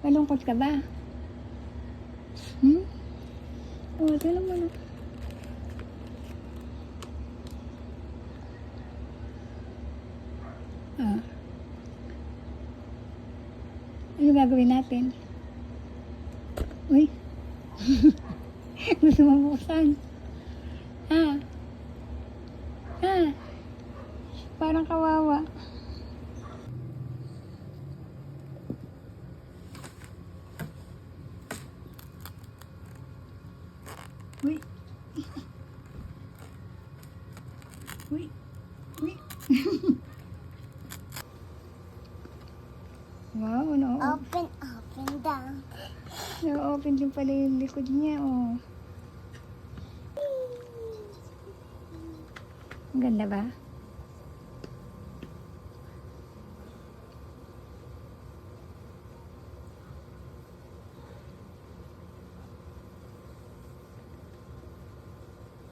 Malungkot ka ba? Hmm? Oh, tignan mo na. Ah. Ano gagawin natin? Uy. Gusto mo buksan? Ha? Ha? Parang kawawa. Uy. Uy. Uy. Wow, no. Open daw. Na-open din pala yung likod niya, oh. Ang ganda ba?